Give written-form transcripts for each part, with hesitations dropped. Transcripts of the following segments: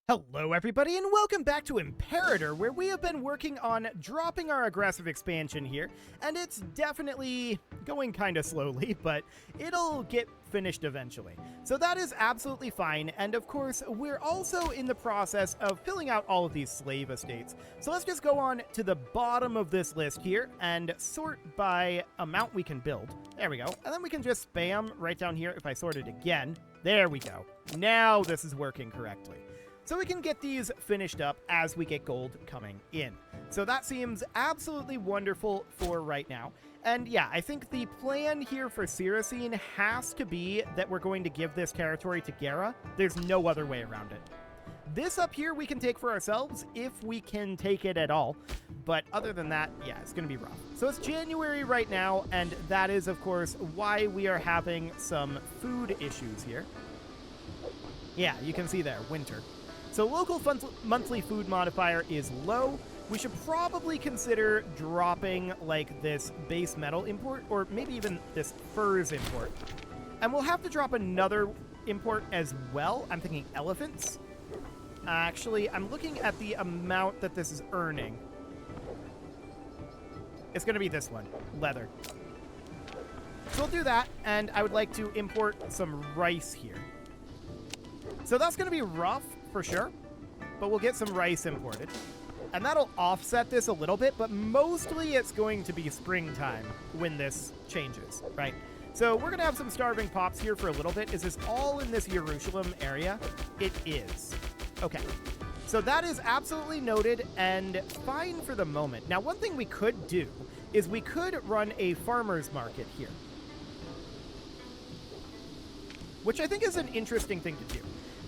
Hello everybody and welcome back to Imperator, where we have been working on dropping our aggressive expansion here, and it's definitely going kind of slowly, but it'll get finished eventually. So that is absolutely fine, and of course we're also in the process of filling out all of these slave estates. So let's just go on to the bottom of this list here and sort by amount we can build. There we go. And then we can just spam right down here if I sort it again. There we go. Now this is working correctly. So we can get these finished up as we get gold coming in. So that seems absolutely wonderful for right now. And yeah, I think the plan here for Siracine has to be that we're going to give this territory to Gera. There's no other way around it. This up here we can take for ourselves if we can take it at all. But other than that, yeah, it's going to be rough. So it's January right now, and that is, of course, why we are having some food issues here. Yeah, you can see there, winter. So local monthly food modifier is low. We should probably consider dropping like this base metal import, or maybe even this furs import. And we'll have to drop another import as well. I'm thinking elephants. Actually, I'm looking at the amount that this is earning. It's going to be this one, leather. So we'll do that, and I would like to import some rice here. So that's going to be rough, for sure, but we'll get some rice imported. And that'll offset this a little bit, but mostly it's going to be springtime when this changes, right? So we're going to have some starving pops here for a little bit. Is this all in this Jerusalem area? It is. Okay. So that is absolutely noted and fine for the moment. Now, one thing we could do is we could run a farmer's market here, which I think is an interesting thing to do.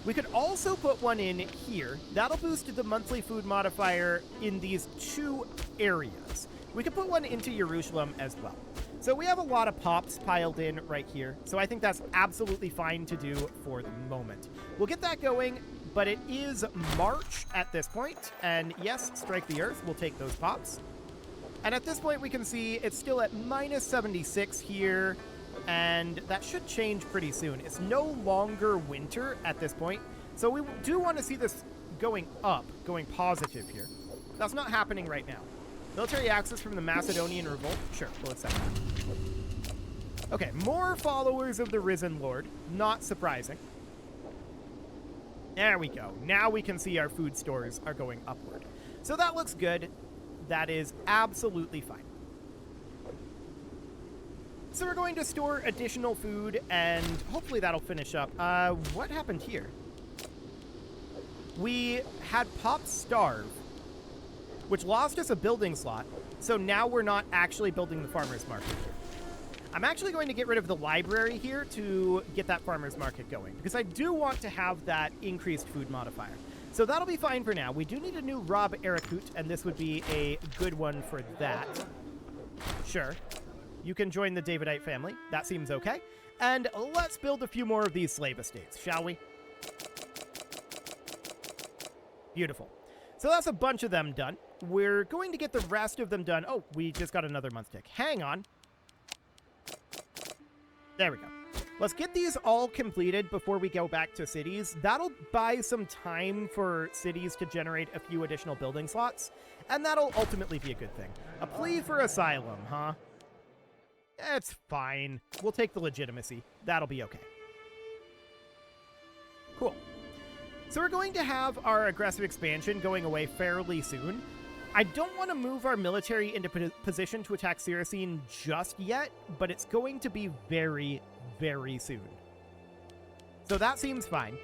We could also put one in here. That'll boost the monthly food modifier in these two areas. We could put one into Jerusalem as well. So we have a lot of pops piled in right here. So I think that's absolutely fine to do for the moment. We'll get that going, but it is March at this point. And yes, strike the earth. We'll take those pops. And at this point, we can see it's still at minus 76 here. And that should change pretty soon. It's no longer winter at this point, so we do want to see this going up, going positive here. That's not happening right now. Military access from the Macedonian revolt. Sure, we'll accept that. Okay, more followers of the Risen Lord. Not surprising. There we go. Now we can see our food stores are going upward. So that looks good. That is absolutely fine. So we're going to store additional food, and hopefully that'll finish up. What happened here? We had Pop starve, which lost us a building slot, so now we're not actually building the farmer's market here. I'm actually going to get rid of the library here to get that farmer's market going, because I do want to have that increased food modifier. So that'll be fine for now. We do need a new Rob Erekut, and this would be a good one for that. Sure. You can join the Davidite family. That seems okay. And let's build a few more of these slave estates, shall we? Beautiful. So that's a bunch of them done. We're going to get the rest of them done. Oh, we just got another month tick. Hang on. There we go. Let's get these all completed before we go back to cities. That'll buy some time for cities to generate a few additional building slots, and that'll ultimately be a good thing. A plea for asylum, huh? It's fine. We'll take the legitimacy. That'll be okay. Cool. So we're going to have our aggressive expansion going away fairly soon. I don't want to move our military into position to attack Siracine just yet, but it's going to be very, very soon. So that seems fine.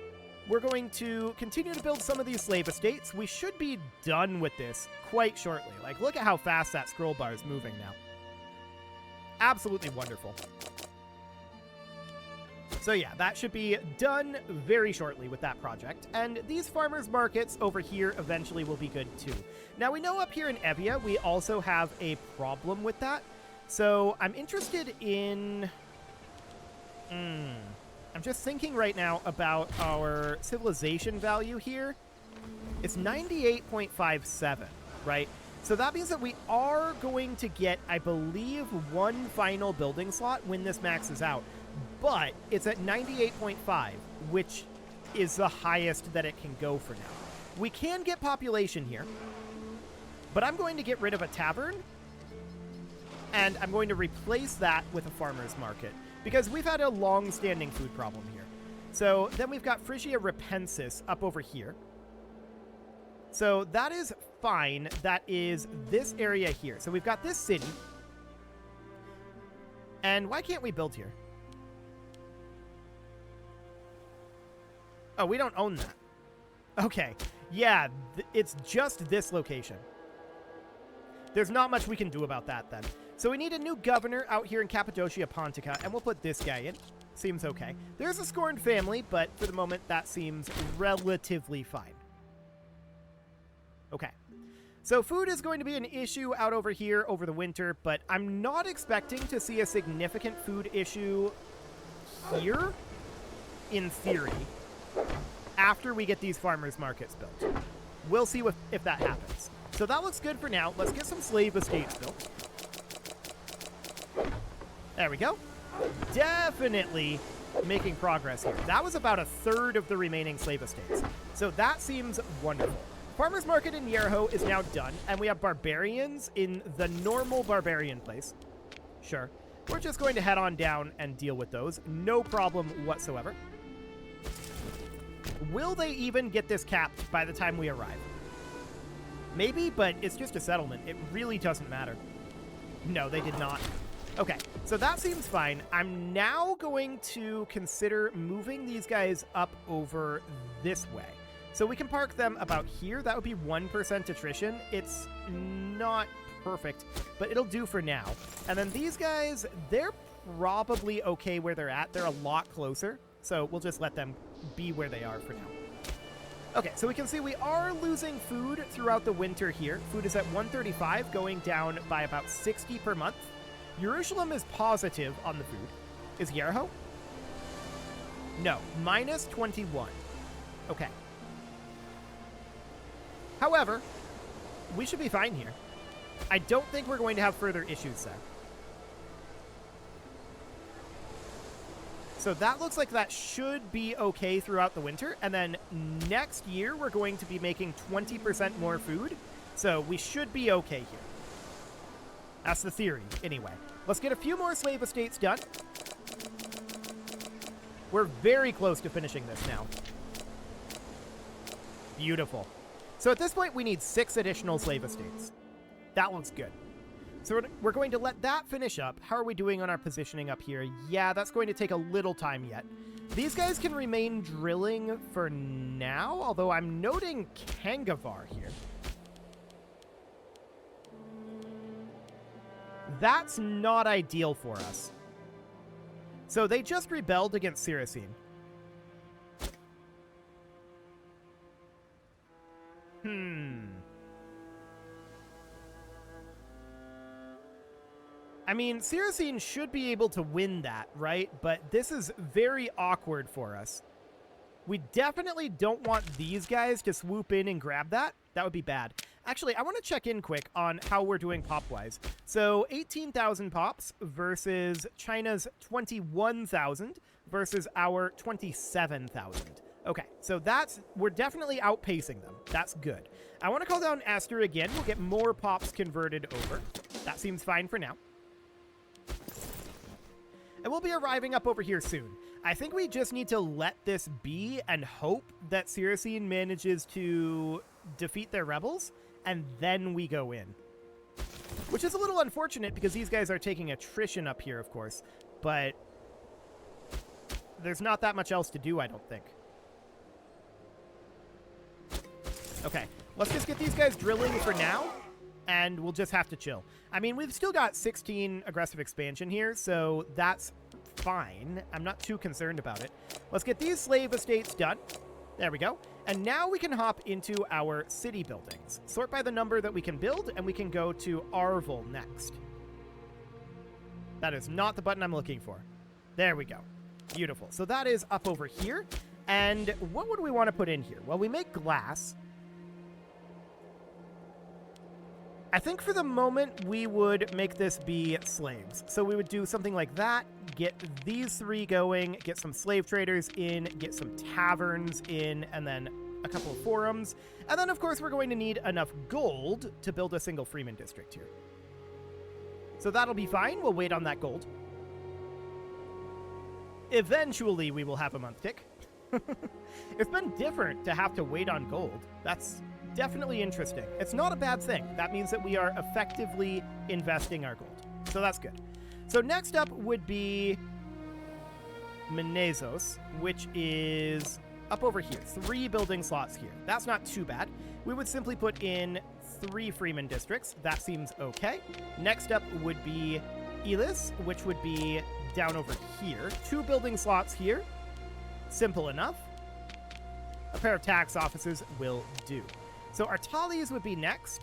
We're going to continue to build some of these slave estates. We should be done with this quite shortly. Like, look at how fast that scroll bar is moving now. Absolutely wonderful. So yeah, that should be done very shortly with that project. And these farmers markets over here eventually will be good too. Now we know up here in Evia, we also have a problem with that. So I'm interested in... I'm just thinking right now about our civilization value here. It's 98.57, right? So that means that we are going to get, I believe, one final building slot when this maxes out. But it's at 98.5, which is the highest that it can go for now. We can get population here, but I'm going to get rid of a tavern, and I'm going to replace that with a farmer's market, because we've had a long-standing food problem here. So then we've got Phrygia Repensis up over here. So that is fine. That is this area here. So we've got this city. And why can't we build here? Oh, we don't own that. Okay. Yeah, it's just this location. There's not much we can do about that then. So we need a new governor out here in Cappadocia Pontica, and we'll put this guy in. Seems okay. There's a scorned family, but for the moment, that seems relatively fine. Okay. So food is going to be an issue out over here over the winter, but I'm not expecting to see a significant food issue here, in theory, after we get these farmers markets built. We'll see if that happens. So that looks good for now. Let's get some slave estates built. There we go. Definitely making progress here. That was about a third of the remaining slave estates. So that seems wonderful. Farmers Market in Yerho is now done, and we have barbarians in the normal barbarian place. Sure. We're just going to head on down and deal with those. No problem whatsoever. Will they even get this capped by the time we arrive? Maybe, but it's just a settlement. It really doesn't matter. No, they did not. Okay, so that seems fine. I'm now going to consider moving these guys up over this way. So we can park them about here. That would be 1% attrition. It's not perfect, but it'll do for now. And then these guys, they're probably okay where they're at. They're a lot closer, so we'll just let them be where they are for now. Okay, so we can see we are losing food throughout the winter here. Food is at 135, going down by about 60 per month. Jerusalem is positive on the food. Is Yerho? No, minus 21. Okay. However, we should be fine here. I don't think we're going to have further issues there. So that looks like that should be okay throughout the winter. And then next year, we're going to be making 20% more food. So we should be okay here. That's the theory, anyway. Let's get a few more slave estates done. We're very close to finishing this now. Beautiful. So at this point, we need 6 additional slave estates. That looks good. So we're going to let that finish up. How are we doing on our positioning up here? Yeah, that's going to take a little time yet. These guys can remain drilling for now, although I'm noting Kangavar here. That's not ideal for us. So they just rebelled against Siracine. I mean, Siracine should be able to win that, right? But this is very awkward for us. We definitely don't want these guys to swoop in and grab that. That would be bad. Actually, I want to check in quick on how we're doing pop-wise. So 18,000 pops versus China's 21,000 versus our 27,000. Okay, so we're definitely outpacing them. That's good. I want to call down Esther again. We'll get more pops converted over. That seems fine for now. And we'll be arriving up over here soon. I think we just need to let this be and hope that Siracine manages to defeat their rebels, and then we go in. Which is a little unfortunate because these guys are taking attrition up here, of course. But there's not that much else to do, I don't think. Okay, let's just get these guys drilling for now, and we'll just have to chill. I mean, we've still got 16 aggressive expansion here, so that's fine. I'm not too concerned about it. Let's get these slave estates done. There we go. And now we can hop into our city buildings. Sort by the number that we can build, and we can go to Arvel next. That is not the button I'm looking for. There we go. Beautiful. So that is up over here. And what would we want to put in here? Well, we make glass. I think for the moment we would make this be slaves. So we would do something like that, get these 3 going, get some slave traders in, get some taverns in, and then a couple of forums. And then, of course, we're going to need enough gold to build a single freeman district here. So that'll be fine. We'll wait on that gold. Eventually, we will have a month tick. It's been different to have to wait on gold. That's definitely interesting. It's not a bad thing. That means that we are effectively investing our gold. So that's good. So next up would be Menezos, which is up over here. 3 building slots here. That's not too bad. We would simply put in 3 freeman districts. That seems okay. Next up would be Elis, which would be down over here. 2 building slots here. Simple enough. A pair of tax offices will do. So Artalis would be next.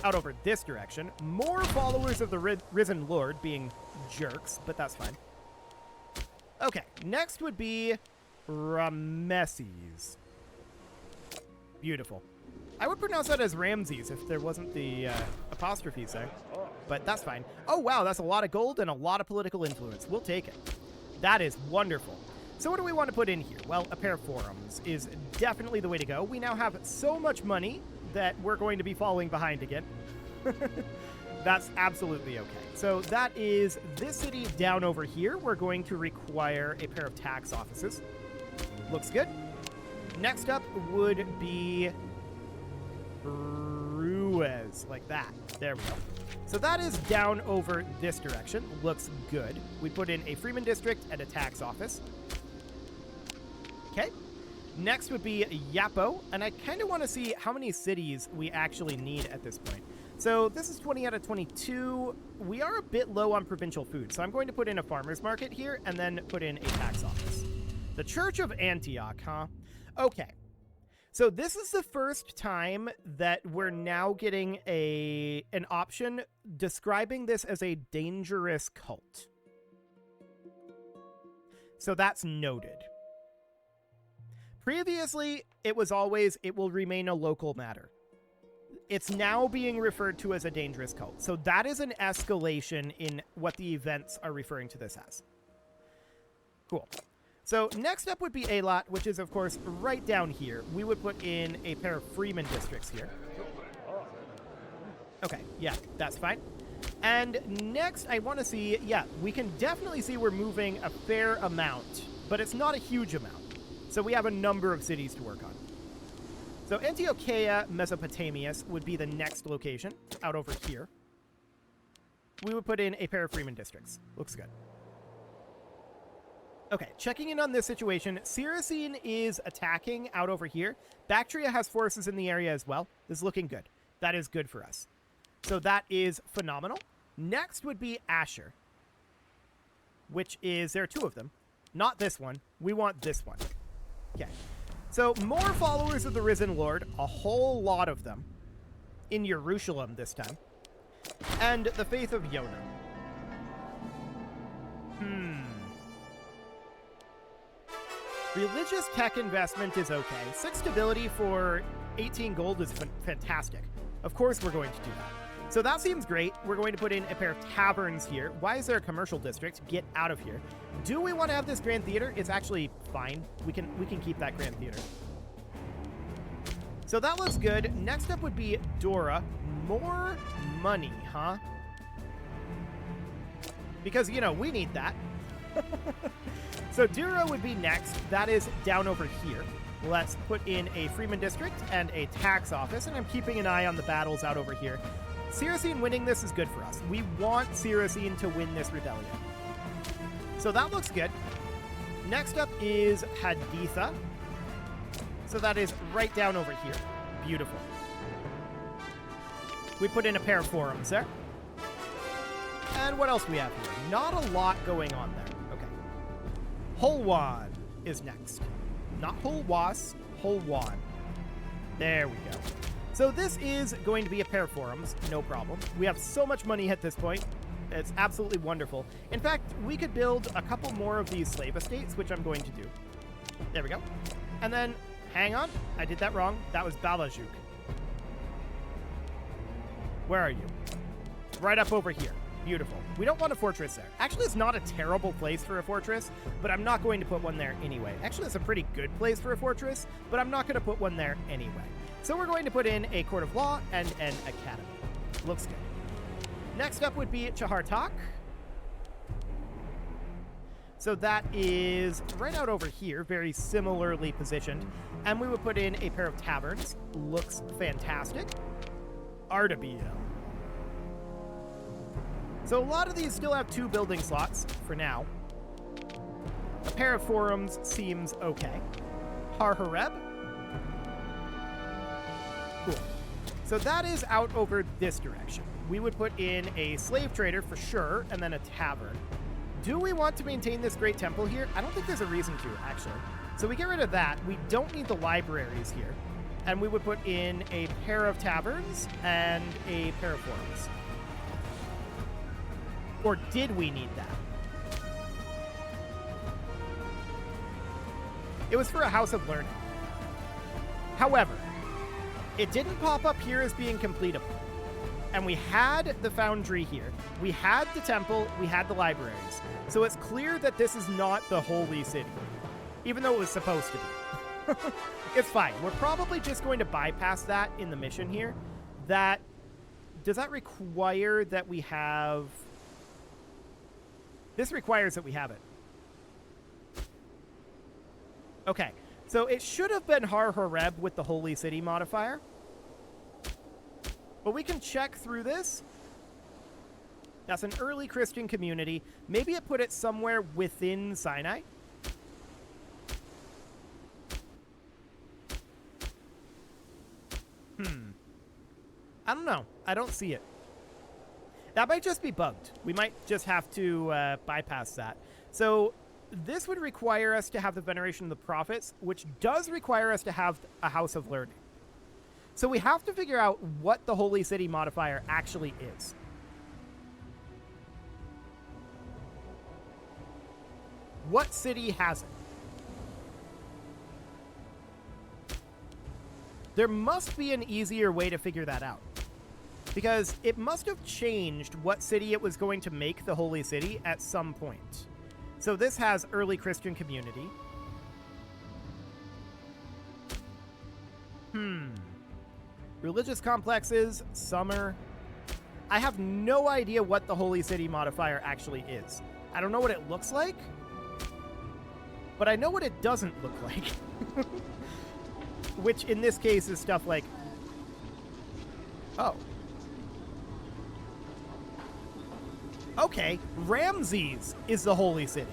Out over this direction. More followers of the Risen Lord being jerks, but that's fine. Okay, next would be Rameses. Beautiful. I would pronounce that as Ramses if there wasn't the apostrophes there, but that's fine. Oh, wow, that's a lot of gold and a lot of political influence. We'll take it. That is wonderful. So what do we want to put in here? Well, a pair of forums is definitely the way to go. We now have so much money that we're going to be falling behind again. That's absolutely okay. So that is this city down over here. We're going to require a pair of tax offices. Looks good. Next up would be Ruiz, like that. There we go. So that is down over this direction. Looks good. We put in a freeman district and a tax office. Okay. Next would be Yapo, and I kind of want to see how many cities we actually need at this point. So this is 20 out of 22. We are a bit low on provincial food, so I'm going to put in a farmer's market here and then put in a tax office. The Church of Antioch, huh? Okay. So this is the first time that we're now getting an option describing this as a dangerous cult. So that's noted. Previously, it was always, it will remain a local matter. It's now being referred to as a dangerous cult. So that is an escalation in what the events are referring to this as. Cool. So next up would be Eilat, which is, of course, right down here. We would put in a pair of freeman districts here. Okay, yeah, that's fine. And next, I want to see, yeah, we can definitely see we're moving a fair amount, but it's not a huge amount. So we have a number of cities to work on. So Antiochia Mesopotamius would be the next location, out over here. We would put in a pair of freeman districts. Looks good. Okay, checking in on this situation. Siracine is attacking out over here. Bactria has forces in the area as well. This is looking good. That is good for us. So that is phenomenal. Next would be Asher, which is, there are 2 of them. Not this one. We want this one. Okay. So more followers of the Risen Lord, a whole lot of them, in Jerusalem this time, and the faith of Yona. Religious tech investment is okay. 6 stability for 18 gold is fantastic. Of course we're going to do that. So that seems great. We're going to put in a pair of taverns here. Why is there a commercial district? Get out of here. Do we want to have this Grand Theater? It's actually fine. We can keep that Grand Theater. So that looks good. Next up would be Dora. More money, huh? Because, you know, we need that. So Dura would be next. That is down over here. Let's put in a freeman district and a tax office, and I'm keeping an eye on the battles out over here. Siracine winning this is good for us. We want Siracine to win this rebellion. So that looks good. Next up is Haditha. So that is right down over here. Beautiful. We put in a pair of forums there. And what else do we have here? Not a lot going on there. Okay. Holwan is next. Not Holwas, Holwan. There we go. So this is going to be a pair of forums, no problem. We have so much money at this point. It's absolutely wonderful. In fact, we could build a couple more of these slave estates, which I'm going to do. There we go. And then, hang on, I did that wrong. That was Balajuk. Where are you? Right up over here. Beautiful. We don't want a fortress there. Actually, it's not a terrible place for a fortress, but I'm not going to put one there anyway. Actually, it's a pretty good place for a fortress, but I'm not going to put one there anyway. So we're going to put in a court of law and an academy. Looks good. Next up would be Chahartak. So that is right out over here, very similarly positioned. And we would put in a pair of taverns. Looks fantastic. Artabiel. So a lot of these still have 2 building slots for now. A pair of forums seems okay. Harhareb. Cool. So that is out over this direction. We would put in a slave trader for sure, and then a tavern. Do we want to maintain this great temple here? I don't think there's a reason to, actually. So we get rid of that. We don't need the libraries here. And we would put in a pair of taverns and a pair of forums. Or did we need that? It was for a house of learning. However, it didn't pop up here as being completable. And we had the foundry here. We had the temple. We had the libraries. So it's clear that this is not the holy city, even though it was supposed to be. It's fine. We're probably just going to bypass that in the mission here. Does that require that we have... This requires that we have it. Okay, so it should have been Harhareb with the Holy City modifier. But we can check through this. That's an early Christian community. Maybe it put it somewhere within Sinai. I don't know. I don't see it. That might just be bugged. We might just have to bypass that. So this would require us to have the Veneration of the Prophets, which does require us to have a House of Learning. So we have to figure out what the Holy City modifier actually is. What city has it? There must be an easier way to figure that out. Because it must have changed what city it was going to make the Holy City at some point. So this has early Christian community. Religious complexes, summer. I have no idea what the Holy City modifier actually is. I don't know what it looks like, but I know what it doesn't look like. Which in this case is stuff like... Oh. Okay, Ramses is the Holy City.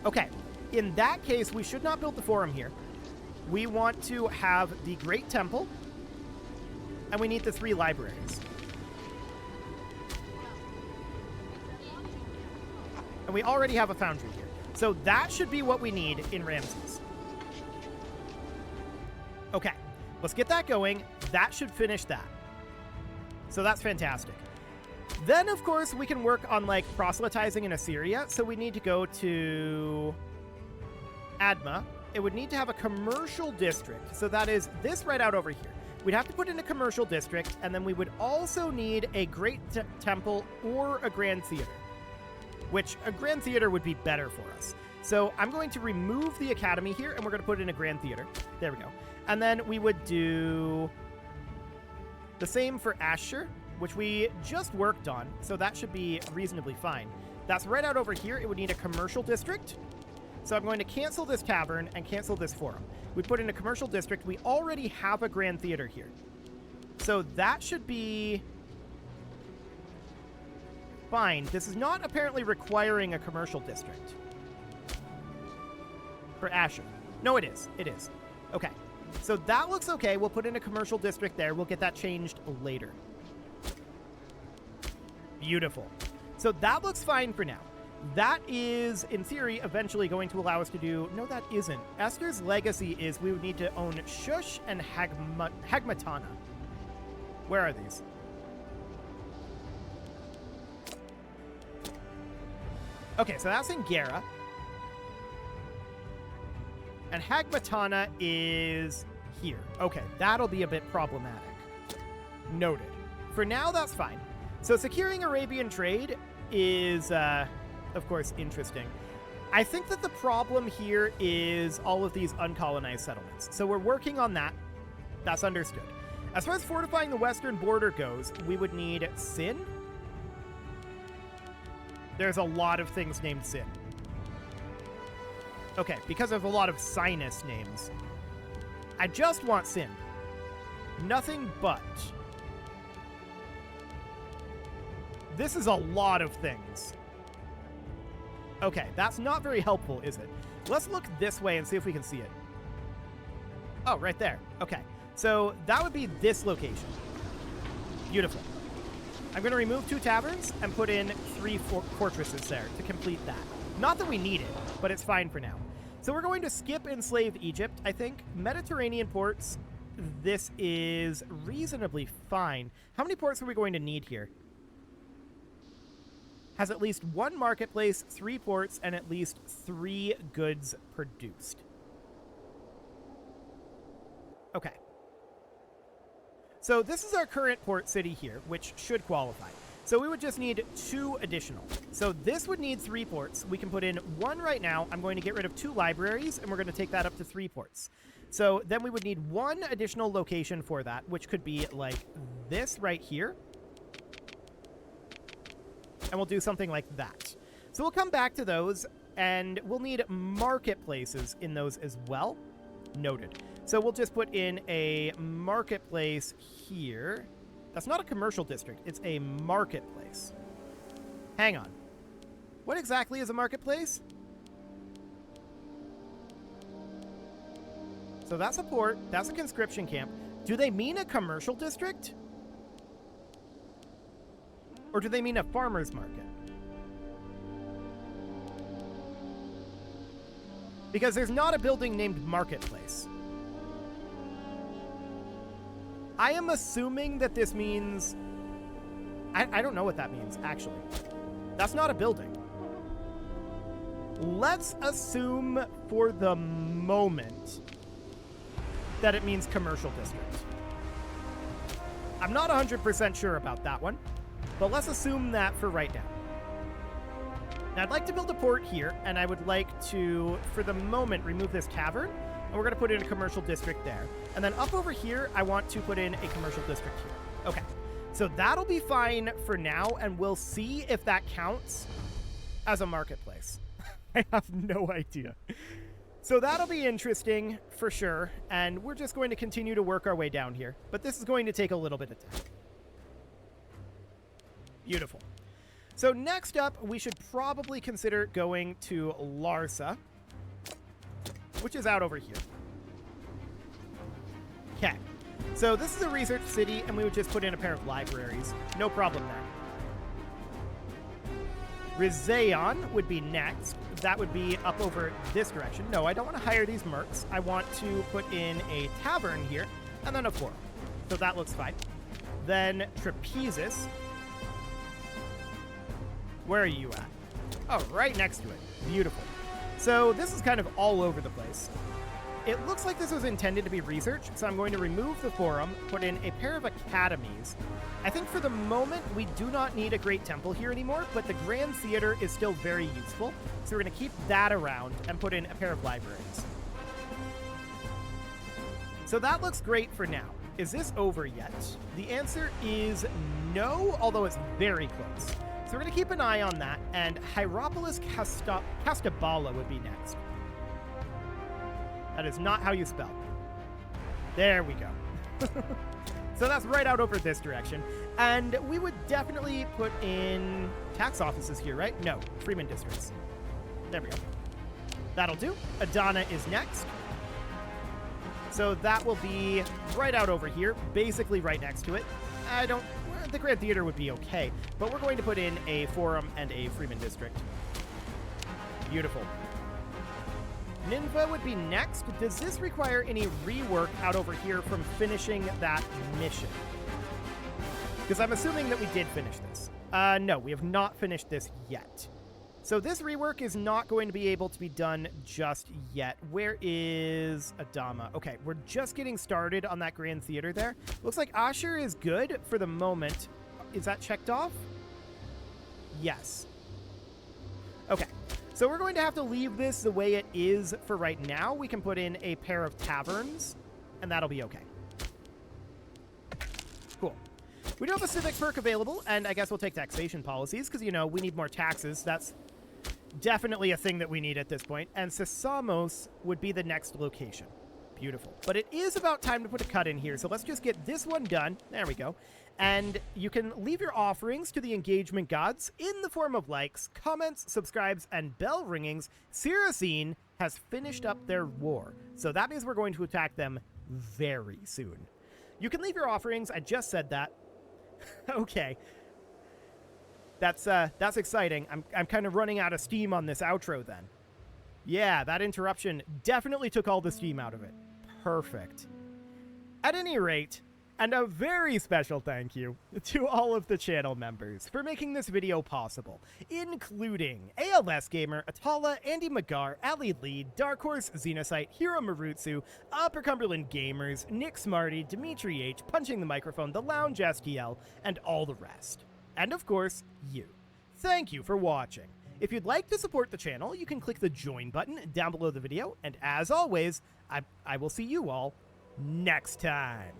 Okay, in that case, we should not build the forum here. We want to have the Great Temple, and we need the 3 libraries. And we already have a foundry here. So that should be what we need in Ramses. Okay, let's get that going. That should finish that. So that's fantastic. Then, of course, we can work on, like, proselytizing in Assyria. So we need to go to Adma. It would need to have a commercial district. So that is this right out over here. We'd have to put in a commercial district, and then we would also need a great temple or a grand theater, which a grand theater would be better for us. So I'm going to remove the academy here, and we're going to put in a grand theater. There we go. And then we would do the same for Asher, which we just worked on, so that should be reasonably fine. That's right out over here. It would need a commercial district. So I'm going to cancel this tavern and cancel this forum. We put in a commercial district. We already have a grand theater here. So that should be fine. This is not apparently requiring a commercial district for Asher. No, it is. It is. Okay. So that looks okay. We'll put in a commercial district there. We'll get that changed later. Beautiful. So that looks fine for now. That is, in theory, eventually going to allow us to do... No, that isn't. Esther's legacy is we would need to own Shush and Hagmatana. Where are these? Okay, so that's in Gera. And Hagmatana is here. Okay, that'll be a bit problematic. Noted. For now, that's fine. So securing Arabian trade is, of course, interesting. I think that the problem here is all of these uncolonized settlements. So we're working on that. That's understood. As far as fortifying the western border goes, we would need Sin. There's a lot of things named Sin. Okay, because of a lot of Sinus names. I just want Sin. Nothing but. This is a lot of things. Okay, that's not very helpful, is it? Let's look this way and see if we can see it. Oh, right there. Okay, so that would be this location. Beautiful. I'm going to remove 2 taverns and put in 3 fortresses there to complete that. Not that we need it, but it's fine for now. So we're going to skip enslaved Egypt, I think. Mediterranean ports, this is reasonably fine. How many ports are we going to need here? Has at least 1 marketplace, 3 ports, and at least 3 goods produced. Okay. So this is our current port city here, which should qualify. So we would just need 2 additional. So this would need 3 ports. We can put in 1 right now. I'm going to get rid of 2 libraries, and we're going to take that up to 3 ports. So then we would need 1 additional location for that, which could be like this right here. And we'll do something like that. So we'll come back to those, and we'll need marketplaces in those as well. Noted. So we'll just put in a marketplace here. That's not a commercial district. It's a marketplace. Hang on. What exactly is a marketplace? So that's a port. That's a conscription camp. Do they mean a commercial district? Or do they mean a farmer's market? Because there's not a building named Marketplace. I am assuming that this means... I don't know what that means, actually. That's not a building. Let's assume for the moment that it means commercial district. I'm not 100% sure about that one. But let's assume that for right now. Now, I'd like to build a port here, and I would like to, for the moment, remove this tavern, and we're going to put in a commercial district there. And then up over here, I want to put in a commercial district here. Okay, so that'll be fine for now, and we'll see if that counts as a marketplace. I have no idea. So that'll be interesting for sure, and we're just going to continue to work our way down here. But this is going to take a little bit of time. Beautiful. So next up, we should probably consider going to Larsa, which is out over here. Okay. So this is a research city, and we would just put in a pair of libraries. No problem there. Rizaeon would be next. That would be up over this direction. No, I don't want to hire these mercs. I want to put in a tavern here, and then a forum. So that looks fine. Then Trapezus. Where are you at? Oh, right next to it. Beautiful. So this is kind of all over the place. It looks like this was intended to be research, so I'm going to remove the forum, put in a pair of academies. I think for the moment, we do not need a great temple here anymore, but the Grand Theater is still very useful, so we're going to keep that around and put in a pair of libraries. So that looks great for now. Is this over yet? The answer is no, although it's very close. So we're going to keep an eye on that, and Hierapolis Castabala would be next. That is not how you spell. There we go. So that's right out over this direction. And we would definitely put in tax offices here, right? No, Freeman districts. There we go. That'll do. Adana is next. So that will be right out over here, basically right next to it. The Grand Theater would be okay, but we're going to put in a forum and a Freeman district. Beautiful. Nineveh would be next. Does this require any rework out over here from finishing that mission? Because I'm assuming that we did finish this. No, we have not finished this yet. So this rework is not going to be able to be done just yet. Where is Adama? Okay, we're just getting started on that Grand Theater there. Looks like Asher is good for the moment. Is that checked off? Yes. Okay, so we're going to have to leave this the way it is for right now. We can put in a pair of taverns, and that'll be okay. Cool. We do have a civic perk available, and I guess we'll take taxation policies, because, you know, we need more taxes. That's definitely a thing that we need at this point. And Sesamos would be the next location. Beautiful. But it is about time to put a cut in here, so let's just get this one done. There we go. And you can leave your offerings to the engagement gods in the form of likes, comments, subscribes, and bell ringings. Siracine has finished up their war, so that means we're going to attack them very soon. You can leave your offerings. I just said that. Okay. That's exciting. I'm kind of running out of steam on this outro then. Yeah, that interruption definitely took all the steam out of it. Perfect. At any rate, and a very special thank you to all of the channel members for making this video possible, including ALS Gamer, Atala, Andy Magar, Ali Lee, Dark Horse, Xenocyte, Hiro Marutsu, Upper Cumberland Gamers, Nick Smarty, Dimitri H, Punching the Microphone, The Lounge STL, and all the rest. And of course, you. Thank you for watching. If you'd like to support the channel, you can click the join button down below the video, and as always, I will see you all next time.